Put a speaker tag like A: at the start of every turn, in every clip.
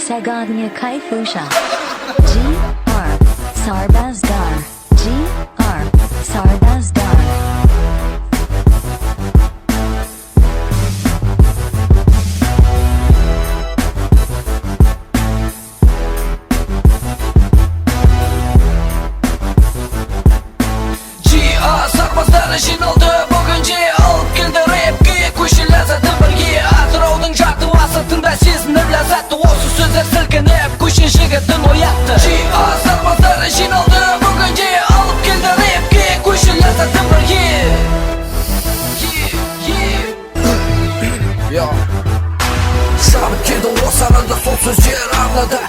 A: Сегодня кайфуша. GR Sarbazdar. GR Sarbazdar.
B: Sarbazdar жиналды бүгінде алып келді рэпке көші ләззаты бірге атыраудың жарты уақытында сезініп ләззатты осы сөздер сілкініп көшен жігітін оятты Sarbazdar жиналды бүгінде алып келді рэпке көші ләззаты бірге Шабыт келді осы арада сол сөздер арнада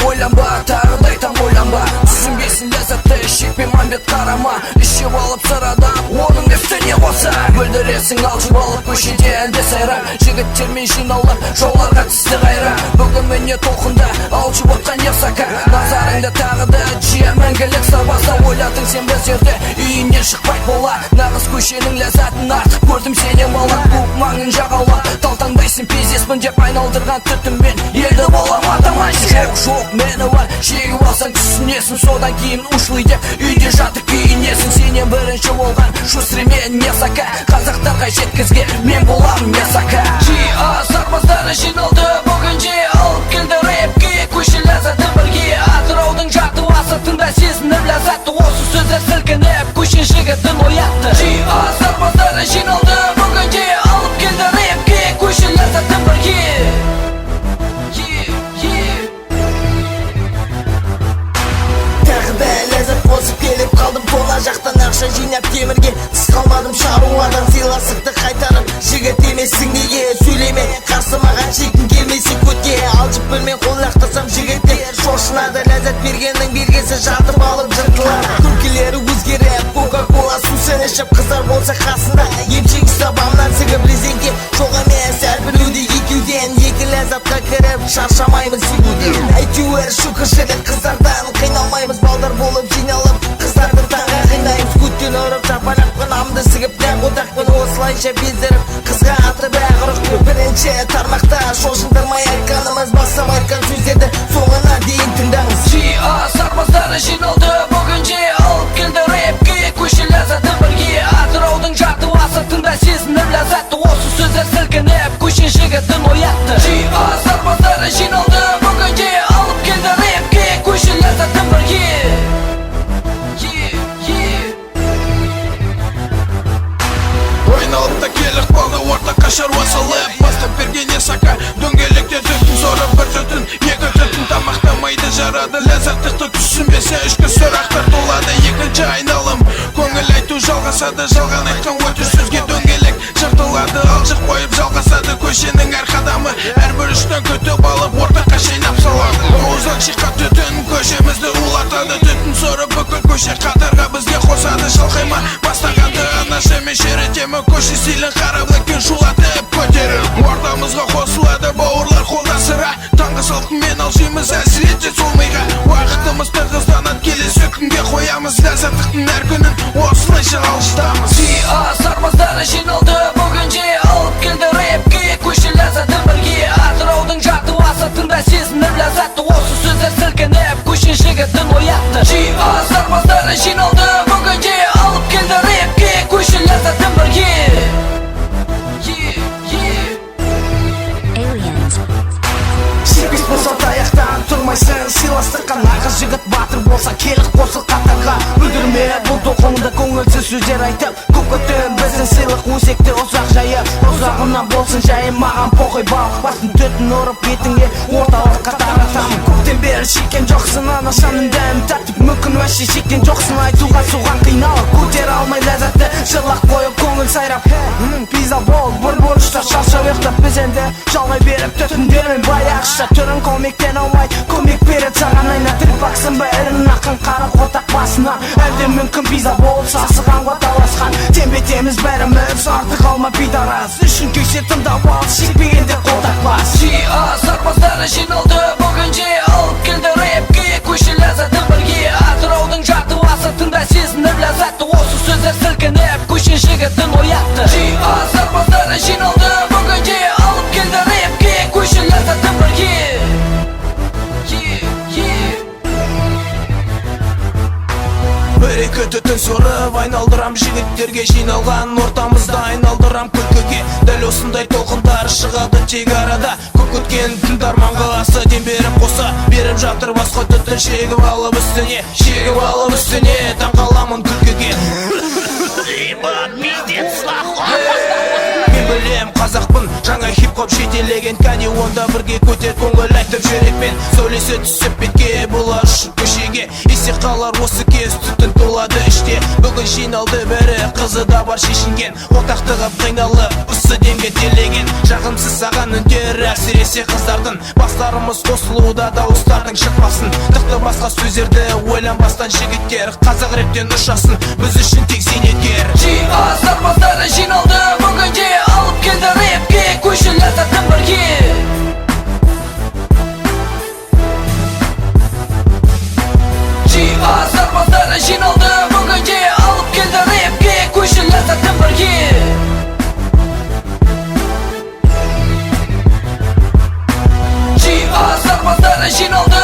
B: ойланба тағы да айтам ойланба түсінбесін ләззатты шекпен мәмбет қарама ішіп алып сырадап оның үстіне қоса бүлдіресің алжып алып көшеде әнде сайра жігіттермен жиналып жоларға түсті қайра бүгін міне толқында алжып отқан ясака назарыңды тағы да жия мәңгілік сарбазда ойладың сен біздерді үйінен шықпай бола нағыз көшенің ләззатын артық көрдім сенен бала көк маңын жағалап талтаңдайсың пиздеспін деп айналдырған түтінмен елді боламадамайсың жоқ мені бар шегіп алсаң түсінесің содан кейін ушлый деп үйде жатып күйінесің сенен бірінші болған шустрімен ясака қазақтарға жеткізген мен боламын ясака Sarbazdar жиналды бүгінде алып келді рэпке көші ләззаты бірге атыраудың жарты уақытында сезініп ләззатты осы сөздер сілкініп көшен жігітін оятты Sarbazdar жиналды бүгінде алып келді рэпке көші ләззаты бірге
C: Тағы да ләззат қосып келіп қалдым тола жақтан ақша жинап темірге тыс қалмадым шаруадан сыйластықты қайтарып жігіт емессің неге сөйлеме қарсы маған шекін келмесе көтке алжып білмен қол лақтырсам жігіттер шошынады ләззат бергеннің бергесі жатып алып жыртылады күлкілері өзгеріп кока-кола сусын ішіп қыздар болса қасында емшек ұстап амнан сігіп резеңке жоқ емес әрбіреуде екеуден екі ләззатқа кіріп шаршамаймыз сүгуден әйтеуір шүкіршілік қыздардан қиналмаймыз балдар болып жиналып қыздарды таңға қинаймыз көттен ұрып жапалақпен амды сігіп дәм отақпен осылайша бездіріп қызға атып ағырық бірінші тармақта шошындырмай айтқанымыз бастап айтқан сөздерді соңына дейін тыңдаңыз
B: Sarbazdar жиналды бүгінде алып келді рэпке көші ләззаты бірге атыраудың жарты уақытында сезініп ләззатты осы сөздер сілкініп көшен жігітін оятты Sarbazdar жиналды бүгінде алып келді рэпке көші ләззаты бірге
D: Ойналып та келік балды ортаққа шаруа салып бастап берген ясака дөңгелекте түтін сорып бір түтін екі түтін тамақтамайды жарады ләззаттықты түсінбесе ішкі сұрақтар толады екінші айналым көңіл айту жалғасады жалған айтқан өтір сөзге дөңгелек жыртылады алшық қойып жалғасады көшенің әр қадамы әрбір үштен көтіп алып ортаққа шайнап салады ауыздан шыққан түтін көшемізді улатады түтін сорып бүкіл көше қатарға бізге қосады шалқайма бастағанды анаша мен шеретемі көше стилін қараблекпен шулатып көтеріп ортамызға қосылады бауырлар қолда сыра таңғы салқынмен алжимыз әсіресе сол миға уақытымыз тығызданады келесі күнге қоямыз ләззаттықтың әр күнін осылайша алыстамыз
B: Sarbazdar жиналды бүгінде алып келді рэпке көші ләззаты бірге атыраудың жарты уақытында сезініп ләззатты осы сөздер сілкініп көшен жігітін оятты Sarbazdar жиналды бүгінде алып келді рэпке көші ләззаты бірге
A: Aliens.
C: Серпес болса таяқтан тұрмайсың сыйластыққа нағыз жігіт батыр болса келік қосыл қатарға бүлдірме бұл тоқымда көңілсіз сөздер айтып көп күттім біздің сыйлық өсекті ұзақ жайып ұзағына болсын жайым маған похуй балық басын түтін ұрып бетіңе орталыққа таратамын көптен бері шеккен жоқсың анашаның дәмін тартып мүмкін вообще шеккен жоқсың айтуға соған қиналып көтере алмай ләззатты жырлақ қойып көңіл сайрап пиза бол бір бұрышта шаршап ұйықтап біз енді жалғай беріп түтіндермен баяғыша түрін комиктен алмай көмек береді саған айнатып бақсын ба ірің ақын қара қотақ басына әлде мүмкін пиза болып сасығанға таласқан тембе теміз бәріміз артық алма пидарас үшін күйсе тыңдап ал шекпегенде қолдақ бас
B: Sarbazdar жиналды бүгінде алып келді рэпке көші ләззаты бірге атыраудың жарты уақытында сезініп ләззатты осы сөздер сілкініп көшен жігітін оятты Sarbazdar жиналды бүгінде алып келді рэпке көші ләззаты бірге
D: көңілден сорып айналдырам жігіттерге жиналған ортамызда айналдырам күлкіге дәл осындай толқындар шығады тек арада көп күткен тыңдарманға аса дем беріп қоса беріп жатыр басқа түтін шегіп алып үстіне таңқаламын күлкіге мен білем қазақпын жаңа хип-хоп жетелеген кәне онда бірге көтер көңіл айтып жүрекпен сөйлесе түсіп бетке бұлар ұшып көшеге есте қалар осы кез түтін толады іште бүгін жиналды бәрі қызы да бар шешінген отақтығып қиналып ысы демге телеген жағымсыз саған үндер әсіресе қыздардың бастарымыз қосылуда дауыстардың шықпасын тықты басқа сөздерді ойланбастан жігіттер қазақ рэптен ұшасын біз үшін тек зейнеткер
B: сарбаздары жиналды бүгінде алып келді рэпке көші ләззатын бірге сарбаздары жиналды бүгінде алып келді рэпке көші ләззатын бірге сарбаздары жиналды